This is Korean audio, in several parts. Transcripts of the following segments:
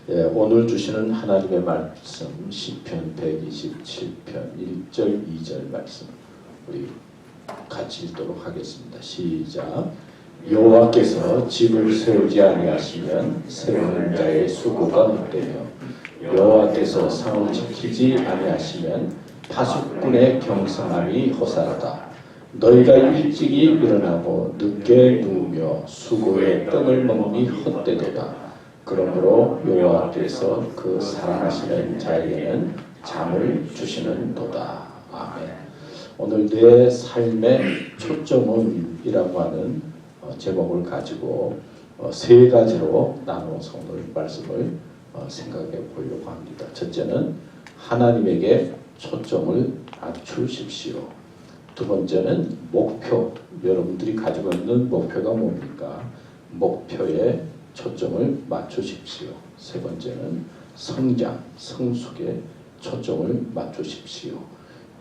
예, 오늘 주시는 하나님의 말씀 시편 127편 1절 2절 말씀 우리 같이 읽도록 하겠습니다. 시작. 여호와께서 집을 세우지 아니하시면 세우는 자의 수고가 헛되며 여호와께서 성을 지키지 아니하시면 파수꾼의 경성함이 허사하다. 너희가 일찍이 일어나고 늦게 누우며 수고의 떡을 먹으니 헛되도다. 그러므로 여호와께서 그 사랑하시는 자에게는 잠을 주시는도다. 아멘. 오늘 내 삶의 초점은 이라고 하는 제목을 가지고 세 가지로 나눠서 오늘 말씀을 생각해 보려고 합니다. 첫째는 하나님에게 초점을 맞추십시오. 두 번째는 목표, 여러분들이 가지고 있는 목표가 뭡니까? 목표에 초점을 맞추십시오. 세 번째는 성장, 성숙에 초점을 맞추십시오.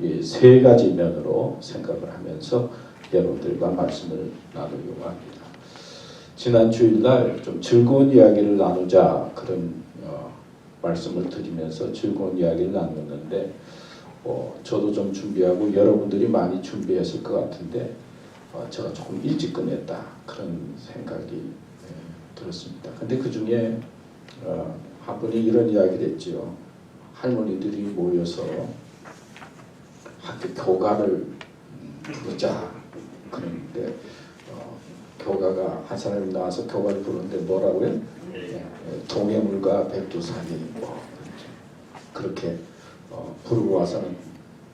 이 세 가지 면으로 생각을 하면서 여러분들과 말씀을 나누려고 합니다. 지난 주일날 좀 즐거운 이야기를 나누자 그런 말씀을 드리면서 즐거운 이야기를 나눴는데 저도 좀 준비하고 여러분들이 많이 준비했을 것 같은데 제가 조금 일찍 끝냈다 그런 생각이 들었습니다. 근데 그 중에 한 분이 이런 이야기를 했지요. 할머니들이 모여서 학교 교가를 부르자 그러는데 교가가 한 사람이 나와서 교가를 부르는데 뭐라고요? 동해물과 백두산이 뭐 그렇게 부르고 와서는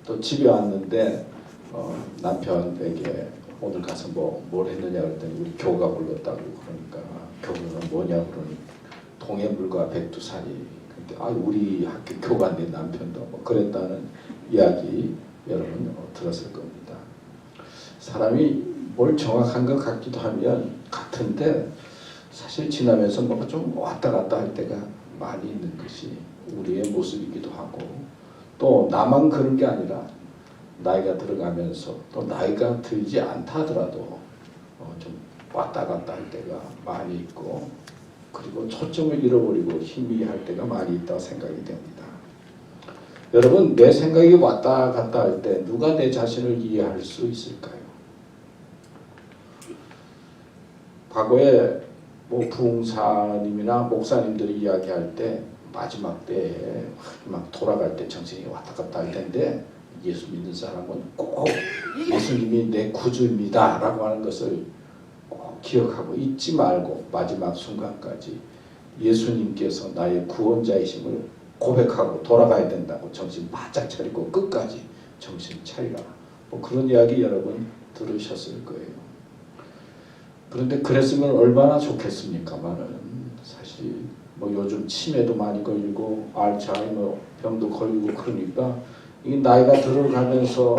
또 집에 왔는데 남편에게 오늘 가서 뭘 했느냐 그랬더니 우리 교가 불렀다고 그러니까 교가가 뭐냐 그러니 동해물과 백두산이 그런데 우리 학교 교관님 남편도 뭐 그랬다는 이야기 여러분 들었을 겁니다. 사람이 뭘 정확한 것 같기도 하면 같은데 사실 지나면서 뭐가 좀 왔다 갔다 할 때가 많이 있는 것이 우리의 모습이기도 하고 또 나만 그런 게 아니라 나이가 들어가면서 또 나이가 들지 않다 하더라도 좀 왔다 갔다 할 때가 많이 있고 그리고 초점을 잃어버리고 희미할 때가 많이 있다고 생각이 됩니다. 여러분 내 생각이 왔다 갔다 할 때 누가 내 자신을 이해할 수 있을까요? 과거에 부흥사님이나 목사님들이 이야기할 때 마지막 때에 막 돌아갈 때 정신이 왔다 갔다 할 텐데 예수 믿는 사람은 꼭 예수님이 내 구주입니다 라고 하는 것을 꼭 기억하고 잊지 말고 마지막 순간까지 예수님께서 나의 구원자이심을 고백하고 돌아가야 된다고 정신 바짝 차리고 끝까지 정신 차리라. 그런 이야기 여러분 들으셨을 거예요. 그런데 그랬으면 얼마나 좋겠습니까만은 사실 요즘 치매도 많이 걸리고 알츠하이머 병도 걸리고 그러니까 이 나이가 들어가면서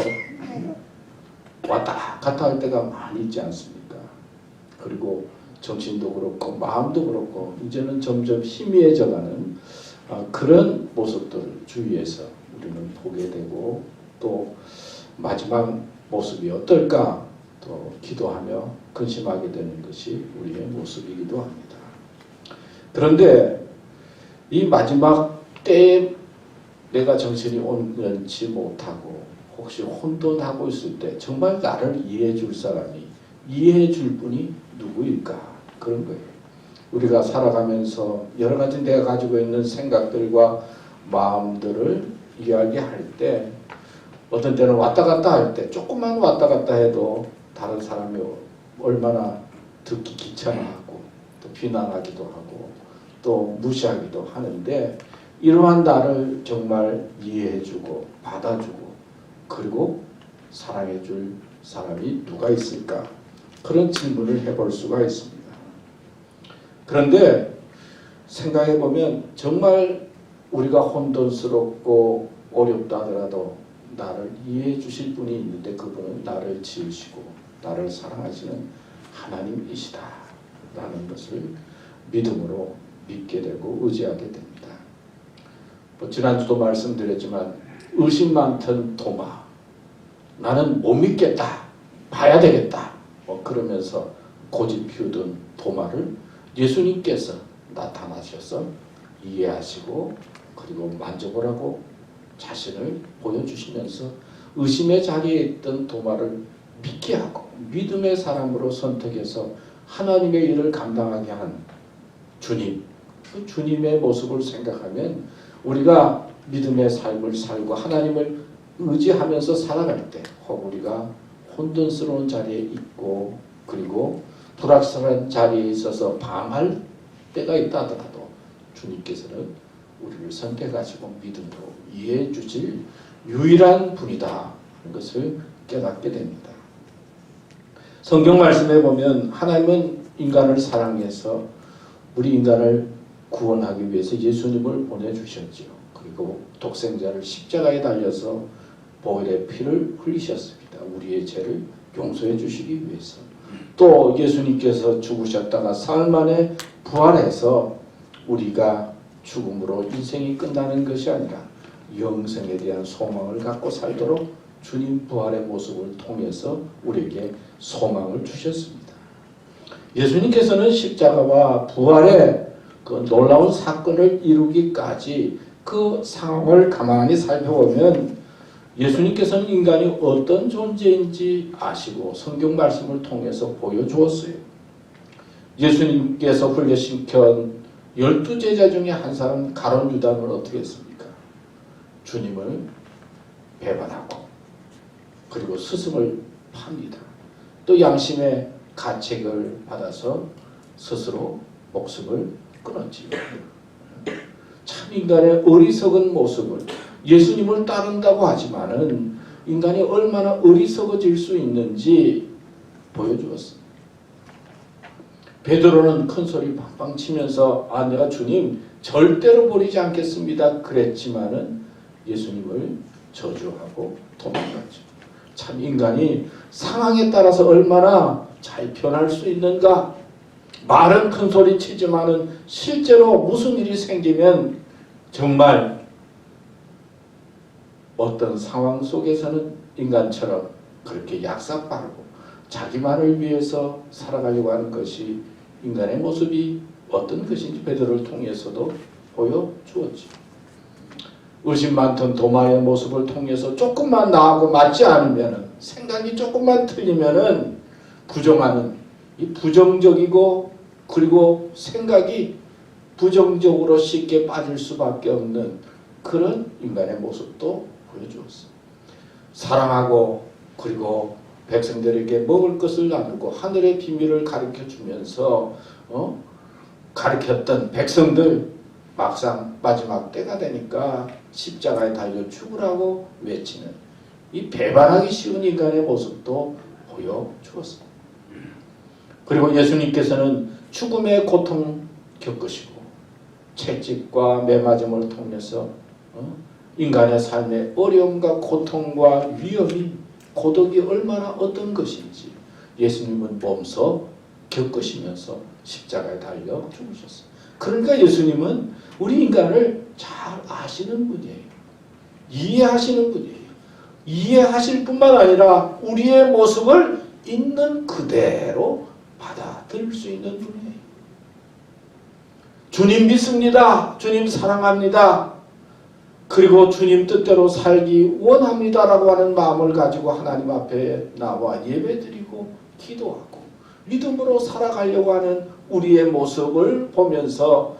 왔다 갔다 할 때가 많이 있지 않습니까? 그리고 정신도 그렇고 마음도 그렇고 이제는 점점 희미해져가는 그런 모습들을 주위에서 우리는 보게 되고 또 마지막 모습이 어떨까 또 기도하며 근심하게 되는 것이 우리의 모습이기도 합니다. 그런데 이 마지막 때에 내가 정신이 온전치 못하고 혹시 혼돈하고 있을 때 정말 나를 이해해 줄 사람이 이해해 줄 분이 누구일까 그런 거예요. 우리가 살아가면서 여러 가지 내가 가지고 있는 생각들과 마음들을 이야기할 때 어떤 때는 왔다 갔다 할 때 조금만 왔다 갔다 해도 다른 사람이 얼마나 듣기 귀찮아하고 또 비난하기도 하고 또 무시하기도 하는데 이러한 나를 정말 이해해주고 받아주고 그리고 사랑해줄 사람이 누가 있을까 그런 질문을 해볼 수가 있습니다. 그런데 생각해보면 정말 우리가 혼돈스럽고 어렵다 하더라도 나를 이해해 주실 분이 있는데 그분은 나를 지으시고 나를 사랑하시는 하나님이시다 라는 것을 믿음으로 믿게 되고 의지하게 됩니다. 지난주도 말씀드렸지만 의심 많던 도마 나는 못 믿겠다 봐야 되겠다 그러면서 고집 피우던 도마를 예수님께서 나타나셔서 이해하시고 그리고 만족을 하고 자신을 보여주시면서 의심의 자리에 있던 도마를 믿게 하고 믿음의 사람으로 선택해서 하나님의 일을 감당하게 한 주님, 그 주님의 모습을 생각하면 우리가 믿음의 삶을 살고 하나님을 의지하면서 살아갈 때 혹 우리가 혼돈스러운 자리에 있고 그리고 불확실한 자리에 있어서 방할 때가 있다 하더라도 주님께서는 우리를 선택하시고 믿음으로 이해해 주실 유일한 분이다 하는 것을 깨닫게 됩니다. 성경 말씀에 보면 하나님은 인간을 사랑해서 우리 인간을 구원하기 위해서 예수님을 보내주셨지요. 그리고 독생자를 십자가에 달려서 보혈의 피를 흘리셨습니다. 우리의 죄를 용서해 주시기 위해서. 또 예수님께서 죽으셨다가 사흘 만에 부활해서 우리가 죽음으로 인생이 끝나는 것이 아니라 영생에 대한 소망을 갖고 살도록 주님 부활의 모습을 통해서 우리에게 소망을 주셨습니다. 예수님께서는 십자가와 부활의 그 놀라운 사건을 이루기까지 그 상황을 가만히 살펴보면 예수님께서는 인간이 어떤 존재인지 아시고 성경 말씀을 통해서 보여주었어요. 예수님께서 훈련시켜 12제자 중에 한 사람 가룟 유다는 어떻게 했습니까? 주님을 배반하고 그리고 스승을 팝니다. 또 양심의 가책을 받아서 스스로 목숨을 끊었지요. 참 인간의 어리석은 모습을 예수님을 따른다고 하지만은 인간이 얼마나 어리석어질 수 있는지 보여주었습니다. 베드로는 큰 소리 팡팡 치면서 내가 주님 절대로 버리지 않겠습니다 그랬지만은 예수님을 저주하고 도망갔죠. 참 인간이 상황에 따라서 얼마나 잘 변할 수 있는가. 말은 큰 소리 치지만은 실제로 무슨 일이 생기면 정말 어떤 상황 속에서는 인간처럼 그렇게 약삭빠르고 자기만을 위해서 살아가려고 하는 것이 인간의 모습이 어떤 것인지 베드로를 통해서도 보여주었지. 의심 많던 도마의 모습을 통해서 조금만 나하고 맞지 않으면 생각이 조금만 틀리면은 부정하는 이 부정적이고 그리고 생각이 부정적으로 쉽게 빠질 수밖에 없는 그런 인간의 모습도 보여주었어. 사랑하고 그리고 백성들에게 먹을 것을 나누고 하늘의 비밀을 가르쳐주면서 가르쳤던 백성들 막상 마지막 때가 되니까 십자가에 달려 죽으라고 외치는 이 배반하기 쉬운 인간의 모습도 보여주었습니다. 그리고 예수님께서는 죽음의 고통 겪으시고 채찍과 매맞음을 통해서 인간의 삶의 어려움과 고통과 위험이 고독이 얼마나 어떤 것인지 예수님은 몸소 겪으시면서 십자가에 달려 죽으셨어요. 그러니까 예수님은 우리 인간을 잘 아시는 분이에요. 이해하시는 분이에요. 이해하실 뿐만 아니라 우리의 모습을 있는 그대로 받아들일 수 있는 분이에요. 주님 믿습니다. 주님 사랑합니다. 그리고 주님 뜻대로 살기 원합니다라고 하는 마음을 가지고 하나님 앞에 나와 예배드리고 기도하고 믿음으로 살아가려고 하는 우리의 모습을 보면서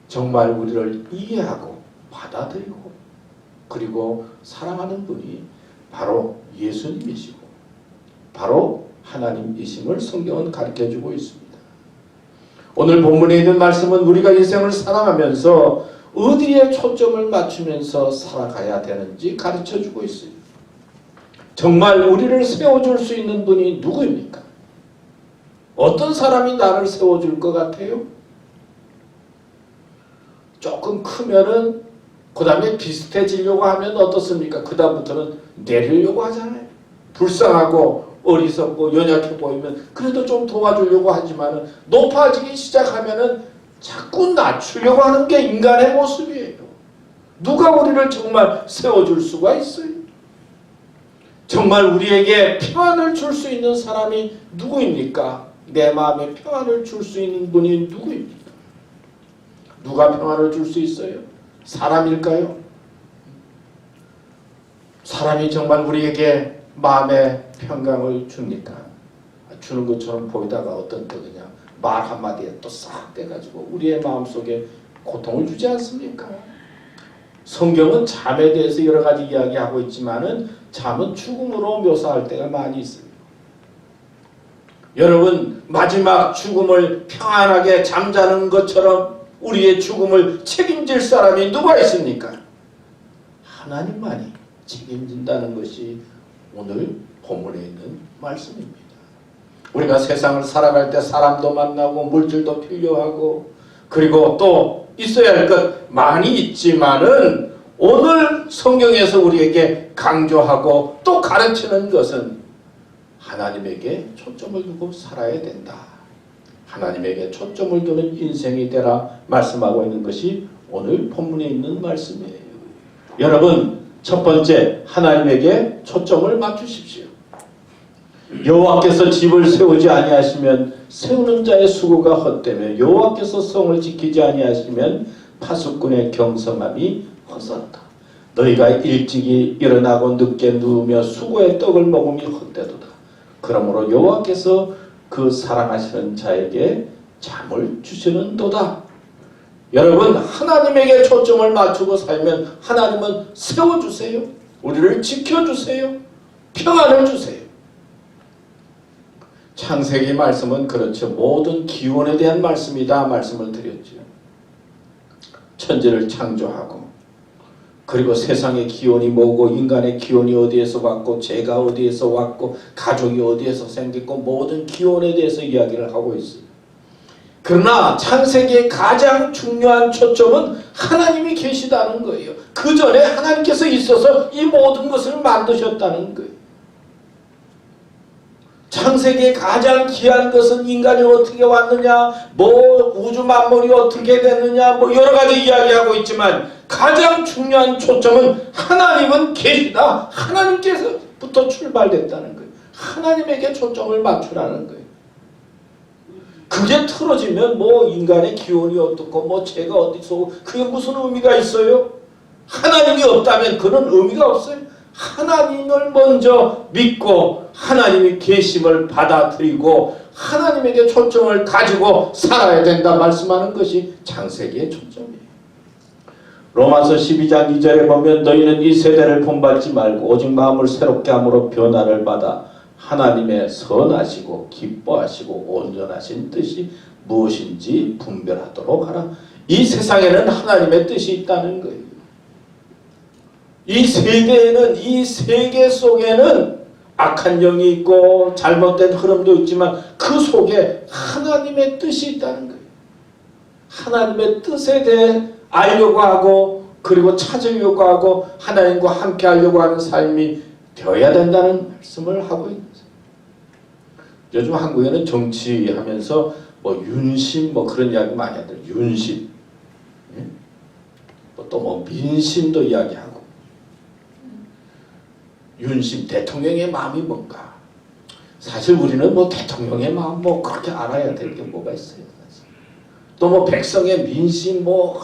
정말 우리를 이해하고 받아들이고 그리고 사랑하는 분이 바로 예수님이시고 바로 하나님이심을 성경은 가르쳐주고 있습니다. 오늘 본문에 있는 말씀은 우리가 인생을 살아가면서 어디에 초점을 맞추면서 살아가야 되는지 가르쳐주고 있어요. 정말 우리를 세워줄 수 있는 분이 누구입니까? 어떤 사람이 나를 세워줄 것 같아요? 조금 크면은 그 다음에 비슷해지려고 하면 어떻습니까? 그 다음부터는 내리려고 하잖아요. 불쌍하고 어리석고 연약해 보이면 그래도 좀 도와주려고 하지만은 높아지기 시작하면은 자꾸 낮추려고 하는 게 인간의 모습이에요. 누가 우리를 정말 세워줄 수가 있어요? 정말 우리에게 평안을 줄 수 있는 사람이 누구입니까? 내 마음에 평안을 줄 수 있는 분이 누구입니까? 누가 평안을 줄 수 있어요? 사람일까요? 사람이 정말 우리에게 마음의 평강을 줍니까? 주는 것처럼 보이다가 어떤 때 그냥 말 한마디에 또 싹 돼가지고 우리의 마음속에 고통을 주지 않습니까? 성경은 잠에 대해서 여러 가지 이야기하고 있지만은 잠은 죽음으로 묘사할 때가 많이 있습니다. 여러분, 마지막 죽음을 평안하게 잠자는 것처럼 우리의 죽음을 책임질 사람이 누가 있습니까? 하나님만이 책임진다는 것이 오늘 본문에 있는 말씀입니다. 우리가 세상을 살아갈 때 사람도 만나고 물질도 필요하고 그리고 또 있어야 할 것 많이 있지만은 오늘 성경에서 우리에게 강조하고 또 가르치는 것은 하나님에게 초점을 두고 살아야 된다. 하나님에게 초점을 두는 인생이 되라 말씀하고 있는 것이 오늘 본문에 있는 말씀이에요. 여러분, 첫 번째, 하나님에게 초점을 맞추십시오. 여호와께서 집을 세우지 아니하시면 세우는 자의 수고가 헛되며 여호와께서 성을 지키지 아니하시면 파수꾼의 경성함이 헛되도다. 너희가 일찍이 일어나고 늦게 누우며 수고의 떡을 먹음이 헛되도다. 그러므로 여호와께서 그 사랑하시는 자에게 잠을 주시는도다. 여러분, 하나님에게 초점을 맞추고 살면 하나님은 세워주세요. 우리를 지켜주세요. 평안을 주세요. 창세기 말씀은 그렇죠. 모든 기원에 대한 말씀이다 말씀을 드렸죠. 천지를 창조하고 그리고 세상의 기원이 뭐고 인간의 기원이 어디에서 왔고 죄가 어디에서 왔고 가족이 어디에서 생겼고 모든 기원에 대해서 이야기를 하고 있어요. 그러나 창세기의 가장 중요한 초점은 하나님이 계시다는 거예요. 그 전에 하나님께서 있어서 이 모든 것을 만드셨다는 거예요. 창세기의 가장 귀한 것은 인간이 어떻게 왔느냐, 뭐 우주 만물이 어떻게 됐느냐, 뭐 여러 가지 이야기하고 있지만 가장 중요한 초점은 하나님은 계시다. 하나님께서부터 출발됐다는 거예요. 하나님에게 초점을 맞추라는 거예요. 그게 틀어지면 뭐 인간의 기원이 어떻고 뭐 죄가 어디서 그게 무슨 의미가 있어요? 하나님이 없다면 그런 의미가 없어요. 하나님을 먼저 믿고 하나님이 계심을 받아들이고 하나님에게 초점을 가지고 살아야 된다 말씀하는 것이 창세기의 초점이에요. 로마서 12장 2절에 보면 너희는 이 세대를 본받지 말고 오직 마음을 새롭게 함으로 변화를 받아 하나님의 선하시고 기뻐하시고 온전하신 뜻이 무엇인지 분별하도록 하라. 이 세상에는 하나님의 뜻이 있다는 거예요. 이 세계에는, 이 세계 속에는 악한 영이 있고 잘못된 흐름도 있지만 그 속에 하나님의 뜻이 있다는 거예요. 하나님의 뜻에 대해 알려고 하고 그리고 찾으려고 하고 하나님과 함께 하려고 하는 삶이 되어야 된다는 말씀을 하고 있는 거예요. 요즘 한국에는 정치하면서 뭐 윤심 뭐 그런 이야기 많이 하더라고요. 윤심. 또 뭐 민심도 이야기하고. 윤심, 대통령의 마음이 뭔가. 사실 우리는 뭐 대통령의 마음 뭐 그렇게 알아야 될 게 뭐가 있어요. 또 뭐 백성의 민심 뭐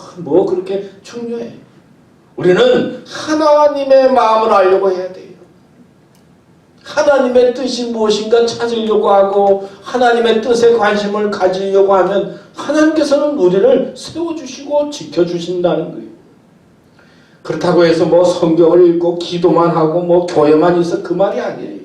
그렇게 중요해. 우리는 하나님의 마음을 알려고 해야 돼요. 하나님의 뜻이 무엇인가 찾으려고 하고 하나님의 뜻에 관심을 가지려고 하면 하나님께서는 우리를 세워주시고 지켜주신다는 거예요. 그렇다고 해서 뭐 성경을 읽고 기도만 하고 뭐 교회만 있어 그 말이 아니에요.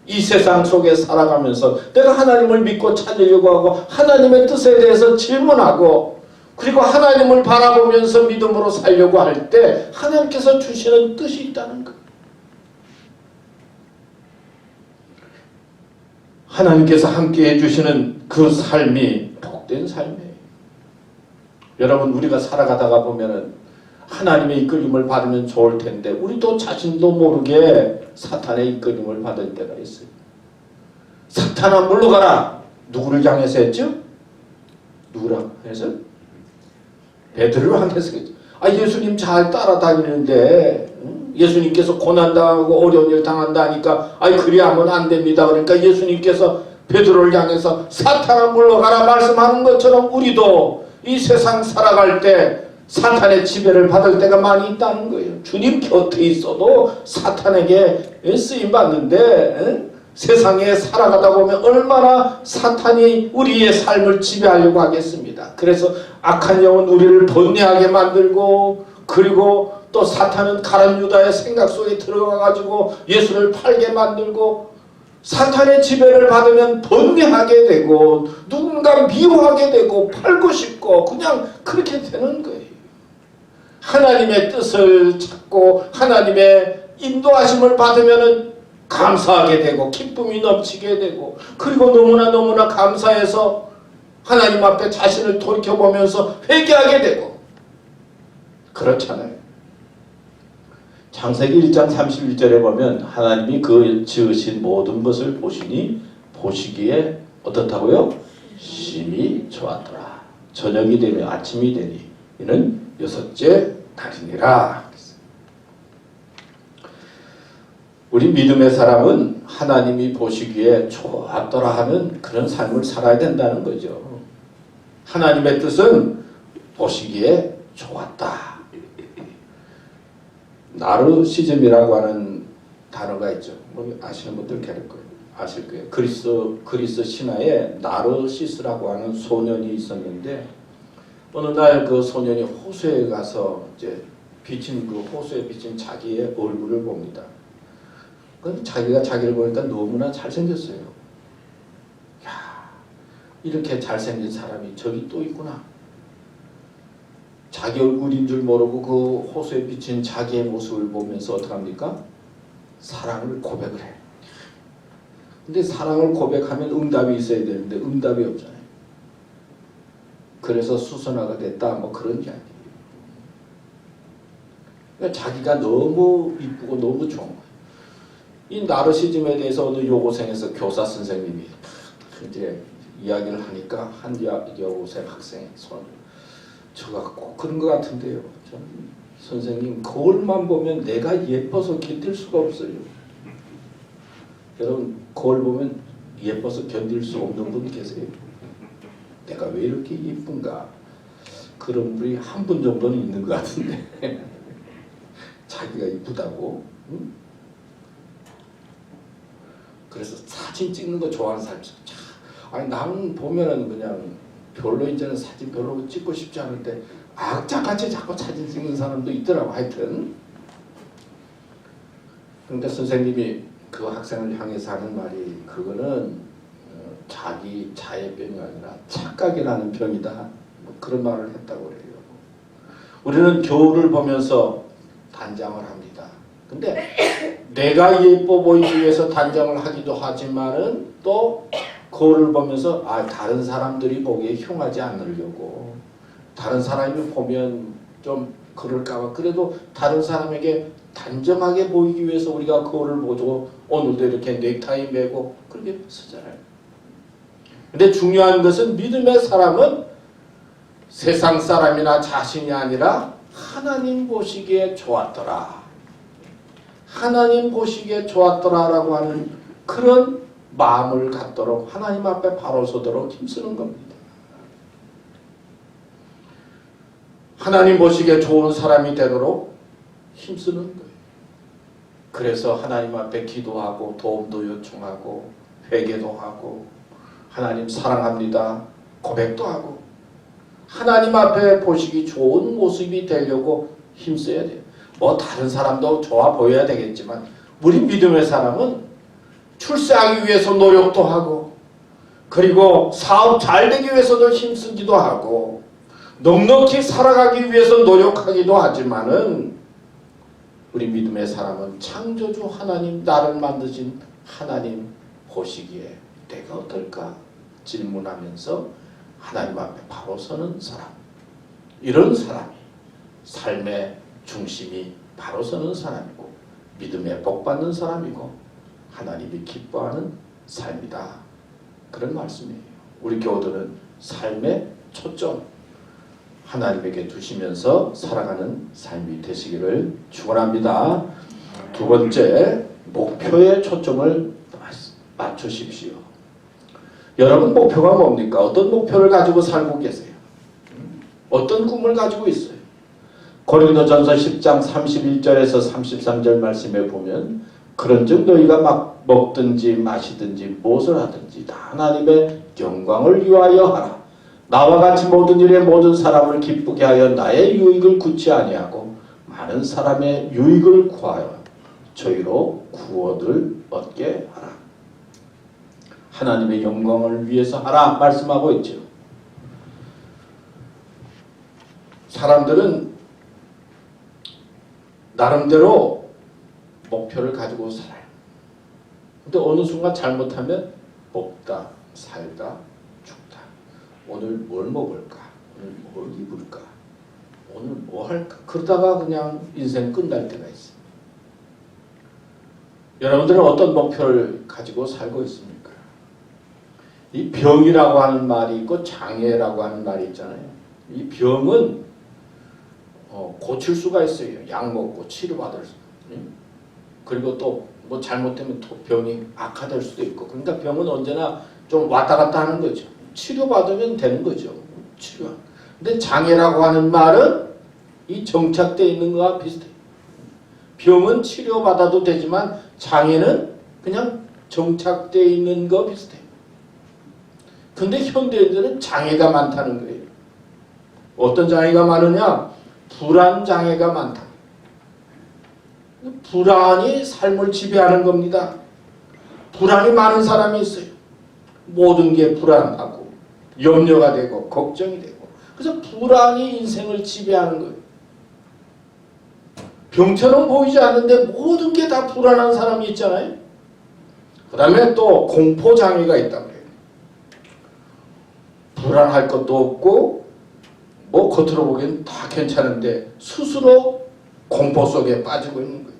이 세상 속에 살아가면서 내가 하나님을 믿고 찾으려고 하고 하나님의 뜻에 대해서 질문하고 그리고 하나님을 바라보면서 믿음으로 살려고 할 때 하나님께서 주시는 뜻이 있다는 거예요. 하나님께서 함께 해주시는 그 삶이 복된 삶이에요. 여러분, 우리가 살아가다가 보면은 하나님의 이끌림을 받으면 좋을 텐데 우리도 자신도 모르게 사탄의 이끌림을 받을 때가 있어요. 사탄아 물러가라. 누구를 향해서 했죠? 누구랑 해서? 베드로를 향해서 했죠. 예수님 잘 따라다니는데 예수님께서 고난당하고 어려운 일 당한다 하니까 그리하면 안 됩니다. 그러니까 예수님께서 베드로를 향해서 사탄아 물러가라 말씀하는 것처럼 우리도 이 세상 살아갈 때 사탄의 지배를 받을 때가 많이 있다는 거예요. 주님 곁에 있어도 사탄에게 쓰임받는데 세상에 살아가다 보면 얼마나 사탄이 우리의 삶을 지배하려고 하겠습니다. 그래서 악한 영은 우리를 번뇌하게 만들고, 그리고 또 사탄은 가룟 유다의 생각 속에 들어가가지고 예수를 팔게 만들고, 사탄의 지배를 받으면 번뇌하게 되고 누군가 미워하게 되고 팔고 싶고 그냥 그렇게 되는 거예요. 하나님의 뜻을 찾고 하나님의 인도하심을 받으면 감사하게 되고 기쁨이 넘치게 되고, 그리고 너무나 감사해서 하나님 앞에 자신을 돌이켜보면서 회개하게 되고 그렇잖아요. 창세기 1장 31절에 보면 하나님이 그 지으신 모든 것을 보시니 보시기에 어떻다고요? 심히 좋았더라. 저녁이 되며 아침이 되니 이는 여섯째 날이니라. 우리 믿음의 사람은 하나님이 보시기에 좋았더라 하는 그런 삶을 살아야 된다는 거죠. 하나님의 뜻은 보시기에 좋았다. 나르시즘이라고 하는 단어가 있죠. 뭐 아시는 분들 아실 거예요. 그리스 신화에 나르시스라고 하는 소년이 있었는데 어느 날 그 소년이 호수에 가서 이제 호수에 비친 자기의 얼굴을 봅니다. 자기가 자기를 보니까 너무나 잘생겼어요. 야, 이렇게 잘생긴 사람이 저기 또 있구나. 자기 얼굴인 줄 모르고 그 호수에 비친 자기의 모습을 보면서 어떡합니까? 사랑을 고백을 해. 근데 사랑을 고백하면 응답이 있어야 되는데 응답이 없잖아요. 그래서 수선화가 됐다 뭐 그런 이야기예요. 그러니까 자기가 너무 이쁘고 너무 좋은 거예요. 이 나르시즘에 대해서 어느 여고생에서 교사 선생님이 이제 이야기를 하니까 한 여고생 학생의 손을 저가 꼭 그런 것 같은데요. 선생님 거울만 보면 내가 예뻐서 견딜 수가 없어요. 여러분 거울 보면 예뻐서 견딜 수 없는 분 계세요? 내가 왜 이렇게 예쁜가? 그런 분이 한 분 정도는 있는 것 같은데 자기가 이쁘다고? 응? 그래서 사진 찍는 거 좋아하는 사람이 있어요. 아니 나는 보면은 그냥 별로 이제는 사진 별로 찍고 싶지 않은데 악착같이 자꾸 사진 찍는 사람도 있더라고. 하여튼 그러니까 선생님이 그 학생을 향해서 하는 말이 그거는 자기 자해병이 아니라 착각이라는 병이다. 뭐 그런 말을 했다고 그래요. 우리는 겨울을 보면서 단장을 합니다. 근데 내가 예뻐 보이기 위해서 단장을 하기도 하지만은 또 거울을 보면서 다른 사람들이 보기에 흉하지 않으려고, 다른 사람이 보면 좀 그럴까봐 그래도 다른 사람에게 단정하게 보이기 위해서 우리가 거울을 보고 오늘도 이렇게 넥타이 매고 그렇게 쓰잖아요. 근데 중요한 것은 믿음의 사람은 세상 사람이나 자신이 아니라 하나님 보시기에 좋았더라. 하나님 보시기에 좋았더라라고 하는 그런 마음을 갖도록 하나님 앞에 바로 서도록 힘쓰는 겁니다. 하나님 보시기에 좋은 사람이 되도록 힘쓰는 거예요. 그래서 하나님 앞에 기도하고 도움도 요청하고 회개도 하고 하나님 사랑합니다 고백도 하고 하나님 앞에 보시기 좋은 모습이 되려고 힘써야 돼요. 뭐 다른 사람도 좋아 보여야 되겠지만 우리 믿음의 사람은 출세하기 위해서 노력도 하고 그리고 사업 잘 되기 위해서도 힘쓰기도 하고 넉넉히 살아가기 위해서 노력하기도 하지만은 우리 믿음의 사람은 창조주 하나님, 나를 만드신 하나님 보시기에 내가 어떨까 질문하면서 하나님 앞에 바로 서는 사람, 이런 사람이 삶의 중심이 바로 서는 사람이고 믿음에 복받는 사람이고 하나님이 기뻐하는 삶이다. 그런 말씀이에요. 우리 교우들은 삶의 초점 하나님에게 두시면서 살아가는 삶이 되시기를 축원합니다. 두 번째, 목표에 초점을 맞추십시오. 여러분 목표가 뭡니까? 어떤 목표를 가지고 살고 계세요? 어떤 꿈을 가지고 있어요? 고린도전서 10장 31절에서 33절 말씀에 보면 그런즉 너희가 막 먹든지 마시든지 무엇을 하든지 다 하나님의 영광을 위하여 하라. 나와 같이 모든 일에 모든 사람을 기쁘게 하여 나의 유익을 굳지 아니하고 많은 사람의 유익을 구하여 저희로 구원을 얻게 하라. 하나님의 영광을 위해서 하라 말씀하고 있죠. 사람들은 나름대로 목표를 가지고 살아요. 근데 어느 순간 잘못하면 먹다, 살다, 죽다. 오늘 뭘 먹을까? 오늘 뭘 입을까? 오늘 뭐 할까? 그러다가 그냥 인생 끝날 때가 있어요. 여러분들은 어떤 목표를 가지고 살고 있습니까? 이 병이라고 하는 말이 있고 장애라고 하는 말이 있잖아요. 이 병은 고칠 수가 있어요. 약 먹고 치료받을 수. 그리고 또 뭐 잘못되면 또 병이 악화될 수도 있고. 그러니까 병은 언제나 좀 왔다 갔다 하는 거죠. 치료받으면 되는 거죠. 치료. 근데 장애라고 하는 말은 이 정착되어 있는 거와 비슷해요. 병은 치료받아도 되지만 장애는 그냥 정착되어 있는 거 비슷해요. 근데 현대인들은 장애가 많다는 거예요. 어떤 장애가 많으냐? 불안 장애가 많다. 불안이 삶을 지배하는 겁니다. 불안이 많은 사람이 있어요. 모든 게 불안하고 염려가 되고 걱정이 되고. 그래서 불안이 인생을 지배하는 거예요. 병처럼 보이지 않는데 모든 게 다 불안한 사람이 있잖아요. 그 다음에 또 공포장애가 있다고 해요. 불안할 것도 없고 뭐 겉으로 보기엔 다 괜찮은데 스스로 공포 속에 빠지고 있는 거예요.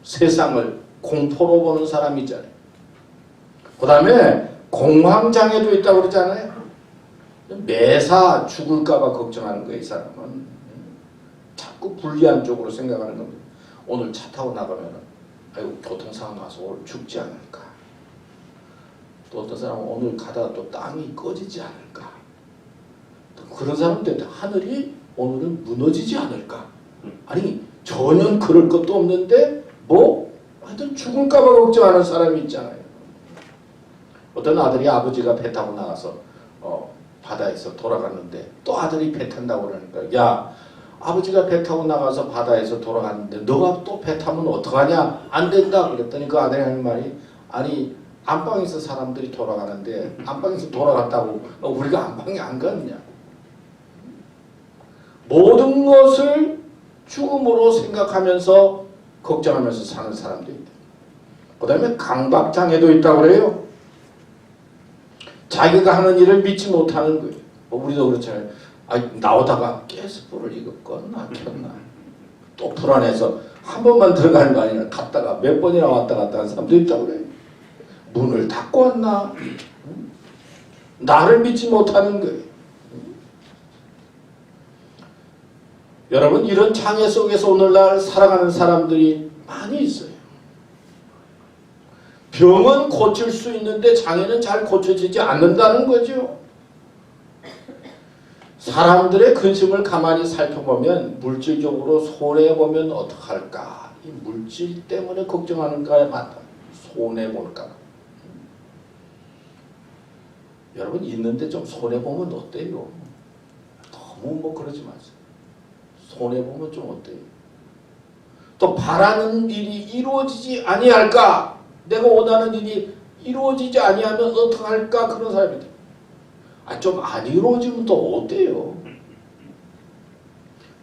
세상을 공포로 보는 사람이 있잖아요. 그 다음에 공황장애도 있다고 그러잖아요. 매사 죽을까봐 걱정하는 거예요. 이 사람은 자꾸 불리한 쪽으로 생각하는 겁니다. 오늘 차 타고 나가면 아이고 교통사고 나서 오늘 죽지 않을까. 또 어떤 사람은 오늘 가다가 또 땅이 꺼지지 않을까. 또 그런 사람들 하늘이 오늘은 무너지지 않을까. 아니 전혀 그럴 것도 없는데 뭐 하여튼 죽을까봐 걱정하는 사람이 있잖아요. 어떤 아들이 아버지가 배 타고 나가서 바다에서 돌아갔는데 또 아들이 배 탄다고 그러니까 야 아버지가 배 타고 나가서 바다에서 돌아갔는데 너가 또 배 타면 어떡하냐? 안 된다 그랬더니 그 아들이 하는 말이 아니 안방에서 사람들이 돌아가는데 안방에서 돌아갔다고 우리가 안방에 안 갔냐? 모든 것을 죽음으로 생각하면서 걱정하면서 사는 사람도 있다. 그 다음에 강박장애도 있다고 그래요. 자기가 하는 일을 믿지 못하는 거예요. 우리도 그렇잖아요. 나오다가 가스불을 이거 껐나 켰나 또 불안해서 한 번만 들어가는 거 아니라 갔다가 몇 번이나 왔다 갔다 하는 사람도 있다고 그래요. 문을 닫고 왔나? 나를 믿지 못하는 거예요. 여러분 이런 장애 속에서 오늘날 살아가는 사람들이 많이 있어요. 병은 고칠 수 있는데 장애는 잘 고쳐지지 않는다는 거죠. 사람들의 근심을 가만히 살펴보면 물질적으로 손해보면 어떡할까. 이 물질 때문에 걱정하는 거에 많다. 손해볼까. 여러분 있는데 좀 손해보면 어때요? 너무 뭐 그러지 마세요. 손해보면 좀 어때요? 또 바라는 일이 이루어지지 아니할까? 내가 원하는 일이 이루어지지 아니하면 어떡할까? 그런 사람이 돼. 좀 안 이루어지면 또 어때요?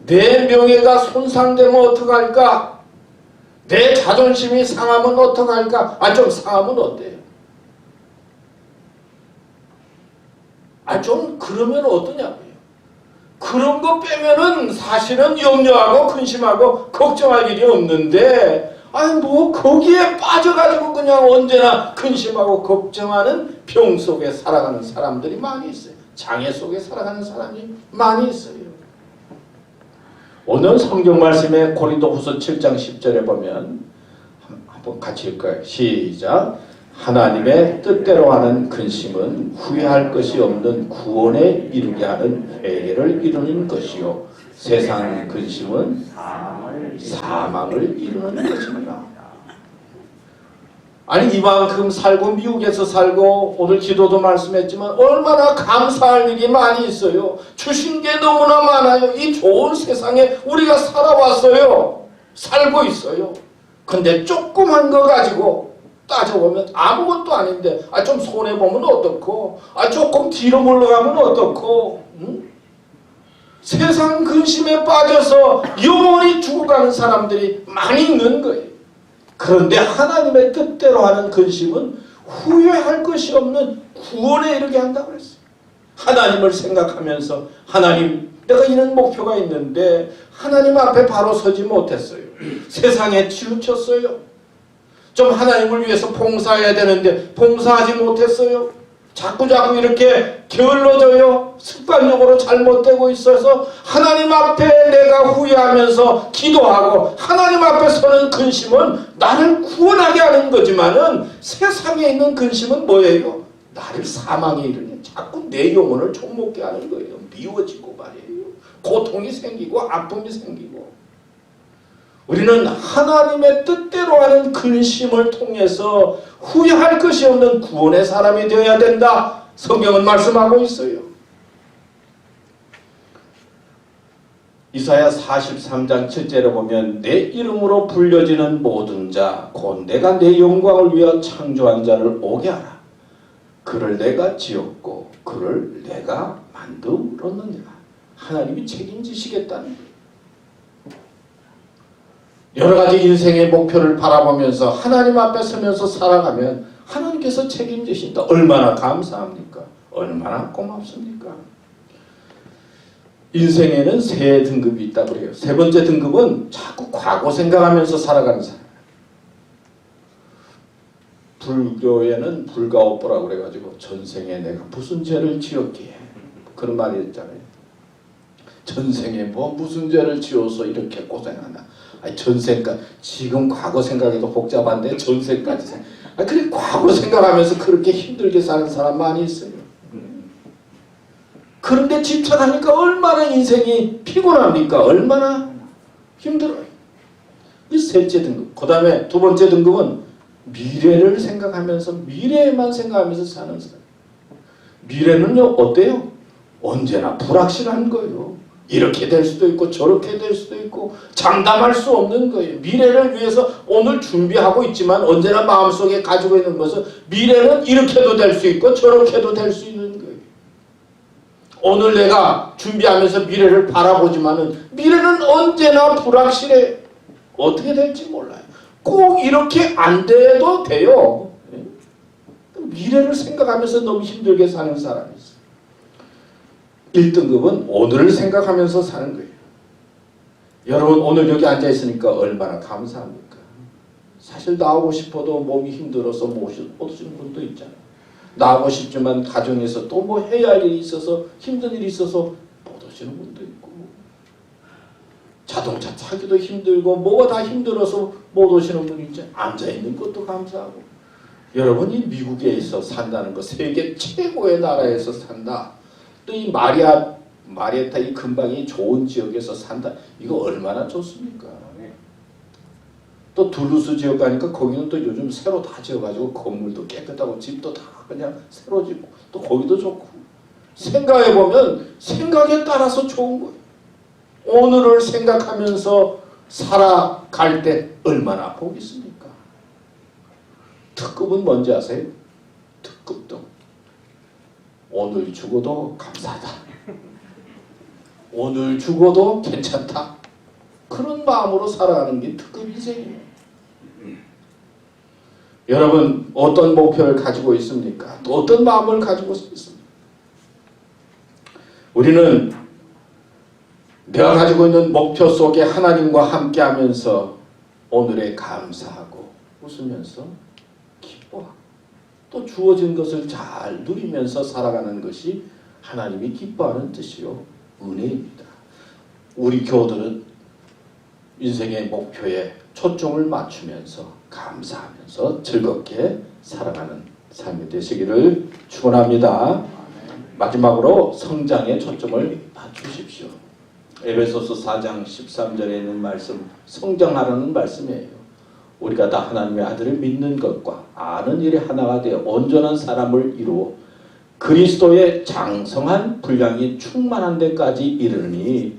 내 명예가 손상되면 어떡할까? 내 자존심이 상하면 어떡할까? 좀 상하면 어때요? 좀 그러면 어떠냐고요? 그런 거 빼면은 사실은 염려하고 근심하고 걱정할 일이 없는데 뭐 거기에 빠져가지고 그냥 언제나 근심하고 걱정하는 병 속에 살아가는 사람들이 많이 있어요. 장애 속에 살아가는 사람이 많이 있어요. 오늘 성경 말씀에 고린도후서 7장 10절에 보면 한번 같이 읽을까요? 시작. 하나님의 뜻대로 하는 근심은 후회할 것이 없는 구원에 이르게 하는 회개를 이루는 것이요 세상 근심은 사망을 이루는 것입니다. 아니 이만큼 살고 미국에서 살고 오늘 기도도 말씀했지만 얼마나 감사할 일이 많이 있어요. 주신 게 너무나 많아요. 이 좋은 세상에 우리가 살아왔어요. 살고 있어요. 근데 조그만 거 가지고 따져보면 아무것도 아닌데 좀 손해보면 어떻고 조금 뒤로 물러가면 어떻고 세상 근심에 빠져서 영원히 죽어가는 사람들이 많이 있는 거예요. 그런데 하나님의 뜻대로 하는 근심은 후회할 것이 없는 구원에 이르게 한다고 그랬어요. 하나님을 생각하면서 하나님 내가 이런 목표가 있는데 하나님 앞에 바로 서지 못했어요. 세상에 치우쳤어요. 좀 하나님을 위해서 봉사해야 되는데 봉사하지 못했어요. 자꾸 이렇게 게을러져요. 습관적으로 잘못되고 있어서 하나님 앞에 내가 후회하면서 기도하고 하나님 앞에 서는 근심은 나를 구원하게 하는 거지만은 세상에 있는 근심은 뭐예요? 나를 사망에 이르게 자꾸 내 영혼을 좀먹게 하는 거예요. 미워지고 말이에요. 고통이 생기고 아픔이 생기고. 우리는 하나님의 뜻대로 하는 근심을 통해서 후회할 것이 없는 구원의 사람이 되어야 된다. 성경은 말씀하고 있어요. 이사야 43장 7절에 보면 내 이름으로 불려지는 모든 자 곧 내가 내 영광을 위하여 창조한 자를 오게 하라. 그를 내가 지었고 그를 내가 만들었느니라. 하나님이 책임지시겠다는 거예요. 여러 가지 인생의 목표를 바라보면서 하나님 앞에 서면서 살아가면 하나님께서 책임지신다. 얼마나 감사합니까? 얼마나 고맙습니까? 인생에는 세 등급이 있다고 그래요. 세 번째 등급은 자꾸 과거 생각하면서 살아가는 사람. 불교에는 불가오뽀라고 그래가지고 전생에 내가 무슨 죄를 지었기에 그런 말이 있잖아요. 전생에 무슨 죄를 지어서 이렇게 고생하나. 전생까지 지금 과거 생각해도 복잡한데 전생까지 생각. 그래 과거 생각하면서 그렇게 힘들게 사는 사람 많이 있어요. 그런데 집착하니까 얼마나 인생이 피곤합니까? 얼마나 힘들어요. 이 셋째 등급. 그 다음에 두 번째 등급은 미래를 생각하면서 미래에만 생각하면서 사는 사람. 미래는요 어때요? 언제나 불확실한 거예요. 이렇게 될 수도 있고 저렇게 될 수도 있고 장담할 수 없는 거예요. 미래를 위해서 오늘 준비하고 있지만 언제나 마음속에 가지고 있는 것은 미래는 이렇게도 될 수 있고 저렇게도 될 수 있는 거예요. 오늘 내가 준비하면서 미래를 바라보지만은 미래는 언제나 불확실해. 어떻게 될지 몰라요. 꼭 이렇게 안 돼도 돼요. 미래를 생각하면서 너무 힘들게 사는 사람이 있어요. 1등급은 오늘을 생각하면서 사는 거예요. 여러분 오늘 여기 앉아 있으니까 얼마나 감사합니까? 사실 나오고 싶어도 몸이 힘들어서 못 오시는 분도 있잖아요. 나오고 싶지만 가정에서 또 해야 할 일이 있어서 힘든 일이 있어서 못 오시는 분도 있고 자동차 타기도 힘들고 뭐가 다 힘들어서 못 오시는 분이 있잖아요. 앉아있는 것도 감사하고 여러분이 미국에 있어 산다는 거 세계 최고의 나라에서 산다. 또 이 마리에타 이 근방이 좋은 지역에서 산다. 이거 얼마나 좋습니까? 또 둘루스 지역 가니까 거기는 또 요즘 새로 다 지어가지고 건물도 깨끗하고 집도 다 그냥 새로 짓고 또 거기도 좋고 생각해보면 생각에 따라서 좋은 거예요. 오늘을 생각하면서 살아갈 때 얼마나 복이 있습니까? 특급은 뭔지 아세요? 특급도 오늘 죽어도 감사하다. 오늘 죽어도 괜찮다. 그런 마음으로 살아가는 게 특급 인생이에요. 여러분 어떤 목표를 가지고 있습니까? 또 어떤 마음을 가지고 있습니까? 우리는 내가 가지고 있는 목표 속에 하나님과 함께하면서 오늘에 감사하고 웃으면서 기뻐하고 또 주어진 것을 잘 누리면서 살아가는 것이 하나님이 기뻐하는 뜻이요 은혜입니다. 우리 교들은 인생의 목표에 초점을 맞추면서 감사하면서 즐겁게 살아가는 삶이 되시기를 축원합니다. 마지막으로 성장에 초점을 맞추십시오. 에베소서 4장 13절에 있는 말씀, 성장하라는 말씀이에요. 우리가 다 하나님의 아들을 믿는 것과 아는 일이 하나가 되어 온전한 사람을 이루어 그리스도의 장성한 분량이 충만한 데까지 이르니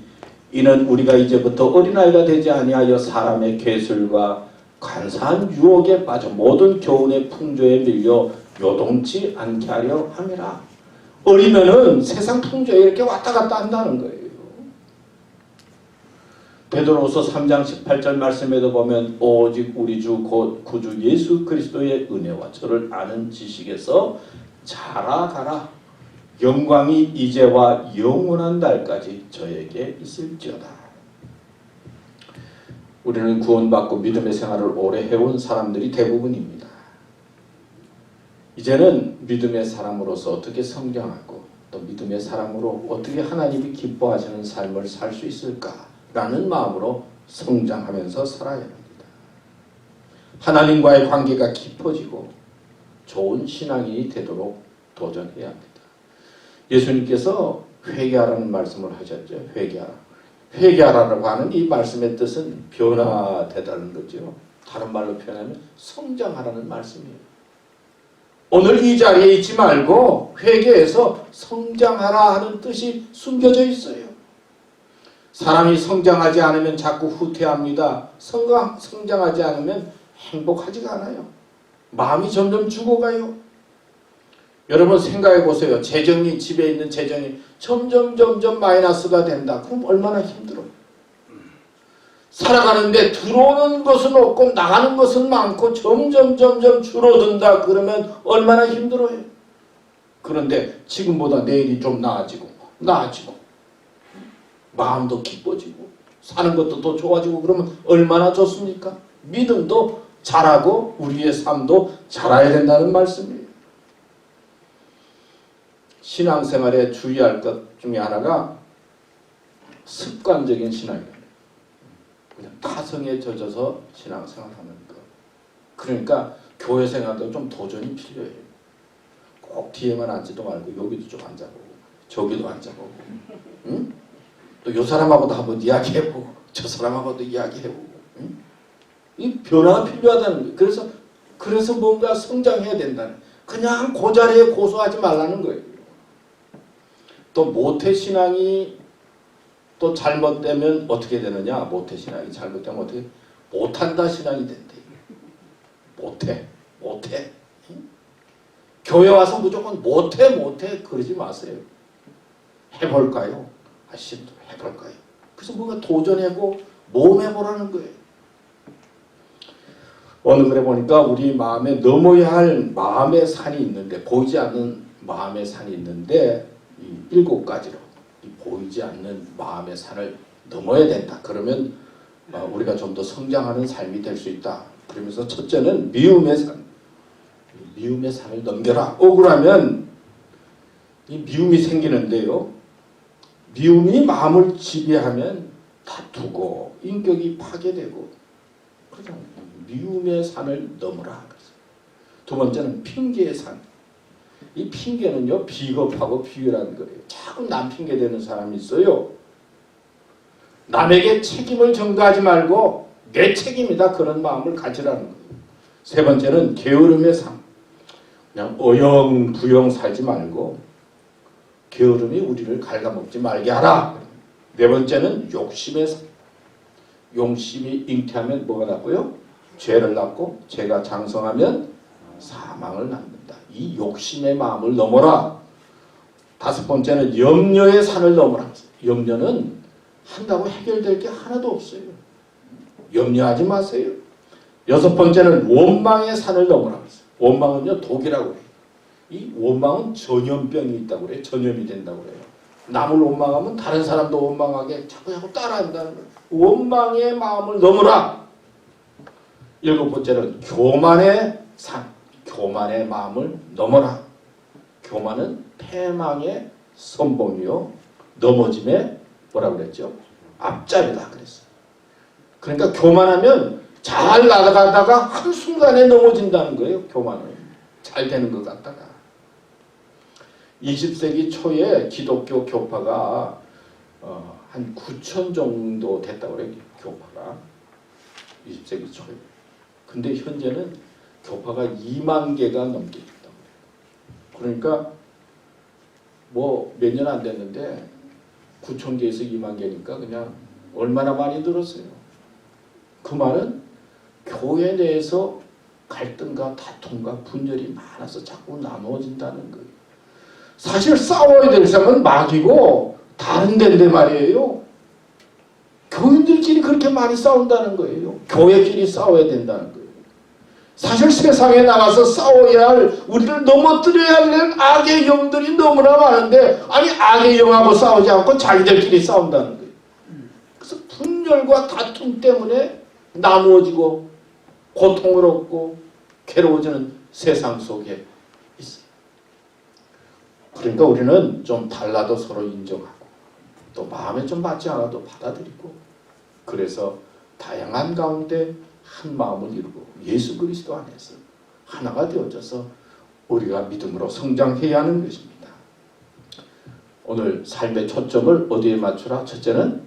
이는 우리가 이제부터 어린아이가 되지 아니하여 사람의 괴술과 간사한 유혹에 빠져 모든 교훈의 풍조에 밀려 요동치 않게 하려 함이라. 어리면은 세상 풍조에 이렇게 왔다 갔다 한다는 거예요. 베드로후서 3장 18절 말씀에도 보면 오직 우리 주 곧 구주 예수 그리스도의 은혜와 저를 아는 지식에서 자라가라. 영광이 이제와 영원한 날까지 저에게 있을지어다. 우리는 구원받고 믿음의 생활을 오래 해온 사람들이 대부분입니다. 이제는 믿음의 사람으로서 어떻게 성장하고 또 믿음의 사람으로 어떻게 하나님이 기뻐하시는 삶을 살 수 있을까라는 마음으로 성장하면서 살아야 합니다. 하나님과의 관계가 깊어지고 좋은 신앙인이 되도록 도전해야 합니다. 예수님께서 회개하라는 말씀을 하셨죠. 회개하라. 회개하라고 하는 이 말씀의 뜻은 변화되다는 거죠. 다른 말로 표현하면 성장하라는 말씀이에요. 오늘 이 자리에 있지 말고 회개해서 성장하라 하는 뜻이 숨겨져 있어요. 사람이 성장하지 않으면 자꾸 후퇴합니다. 성장하지 않으면 행복하지가 않아요. 마음이 점점 죽어가요. 여러분 생각해 보세요. 재정이 집에 있는 재정이 점점 마이너스가 된다. 그럼 얼마나 힘들어요. 살아가는데 들어오는 것은 없고 나가는 것은 많고 점점 줄어든다. 그러면 얼마나 힘들어요. 그런데 지금보다 내일이 좀 나아지고 마음도 기뻐지고 사는 것도 더 좋아지고 그러면 얼마나 좋습니까? 믿음도 자라고 우리의 삶도 자라야 된다는 말씀이에요. 신앙생활에 주의할 것 중에 하나가 습관적인 신앙이에요. 그냥 타성에 젖어서 신앙생활하는 것. 그러니까 교회 생활도 좀 도전이 필요해요. 꼭 뒤에만 앉지도 말고 여기도 좀 앉아보고 저기도 앉아보고 응? 또 요 사람하고도 한번 이야기해보고 저 사람하고도 이야기해보고 응? 이 변화가 필요하다는 거예요. 그래서 뭔가 성장해야 된다는 거예요. 그냥 그 자리에 고소하지 말라는 거예요. 또 모태신앙이 또 잘못되면 어떻게 되느냐? 모태신앙이 잘못되면 어떻게? 못한다 신앙이 된대. 못해. 교회 와서 무조건 못해 그러지 마세요. 해볼까요? 아시도 해볼까요? 그래서 뭔가 도전하고 모험해보라는 거예요. 어느 글에 보니까 우리 마음에 넘어야 할 마음의 산이 있는데 보이지 않는 마음의 산이 있는데 이 7가지로 이 보이지 않는 마음의 산을 넘어야 된다. 그러면 우리가 좀 더 성장하는 삶이 될 수 있다. 그러면서 첫째는 미움의 산. 미움의 산을 넘겨라. 억울하면 이 미움이 생기는데요. 미움이 마음을 지배하면 다투고 인격이 파괴되고 그러잖아요. 미움의 산을 넘어라. 두 번째는 핑계의 산. 이 핑계는요 비겁하고 비열한 거예요. 자꾸 남 핑계 대는 사람이 있어요. 남에게 책임을 전가하지 말고 내 책임이다 그런 마음을 가지라는 거예요. 세 번째는 게으름의 삶. 그냥 어영부영 살지 말고 게으름이 우리를 갉아먹지 말게 하라. 네 번째는 욕심의 삶. 욕심이 잉태하면 뭐가 낳고요? 죄를 낳고 죄가 장성하면 사망을 낳는다. 이 욕심의 마음을 넘어라. 다섯 번째는 염려의 산을 넘어라. 염려는 한다고 해결될 게 하나도 없어요. 염려하지 마세요. 여섯 번째는 원망의 산을 넘어라. 원망은요 독이라고 해요. 이 원망은 전염병이 있다고 그래요. 전염이 된다고 그래요. 남을 원망하면 다른 사람도 원망하게 자꾸 따라한다는 거예요. 원망의 마음을 넘어라. 일곱 번째는 교만의 산. 교만의 마음을 넘어라. 교만은 패망의 선봉이요. 넘어짐의 뭐라고 그랬죠? 앞자리다 그랬어요. 그러니까 교만하면 잘 나가다가 한순간에 넘어진다는 거예요. 교만은. 잘 되는 것 같다가. 20세기 초에 기독교 교파가 한 9천 정도 됐다고 그래요. 교파가. 20세기 초에. 근데 현재는 교파가 2만 개가 넘게 있다고 그래요. 그러니까 뭐 몇 년 안 됐는데 9천 개에서 2만 개니까 그냥 얼마나 많이 들었어요. 그 말은 교회 내에서 갈등과 다툼과 분열이 많아서 자꾸 나누어진다는 거예요. 사실 싸워야 될 사람은 마귀고 다른 데인데 말이에요. 교인들끼리 그렇게 많이 싸운다는 거예요. 교회끼리 싸워야 된다는 거예요. 사실 세상에 나가서 싸워야 할, 우리를 넘어뜨려야 할 악의 영들이 너무나 많은데, 아니 악의 영하고 싸우지 않고 자기들끼리 싸운다는 거예요. 그래서 분열과 다툼 때문에 나누어지고 고통을 얻고 괴로워지는 세상 속에 있어요. 그러니까 우리는 좀 달라도 서로 인정하고 또 마음에 좀 맞지 않아도 받아들이고, 그래서 다양한 가운데 한 마음을 이루고 예수 그리스도 안에서 하나가 되어져서 우리가 믿음으로 성장해야 하는 것입니다. 오늘 삶의 초점을 어디에 맞추라? 첫째는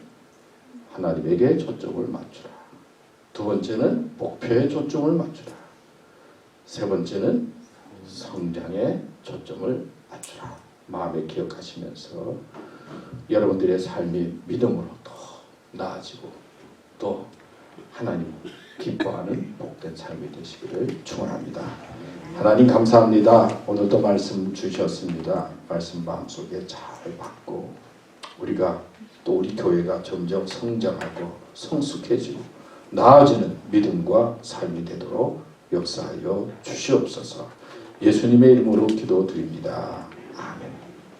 하나님에게 초점을 맞추라. 두 번째는 목표에 초점을 맞추라. 세 번째는 성장에 초점을 맞추라. 마음에 기억하시면서 여러분들의 삶이 믿음으로 더 나아지고 또 하나님 기뻐하는 복된 삶이 되시기를 축원합니다. 하나님 감사합니다. 오늘도 말씀 주셨습니다. 말씀 마음속에 잘 받고 우리가 또 우리 교회가 점점 성장하고 성숙해지고 나아지는 믿음과 삶이 되도록 역사하여 주시옵소서. 예수님의 이름으로 기도드립니다. 아멘.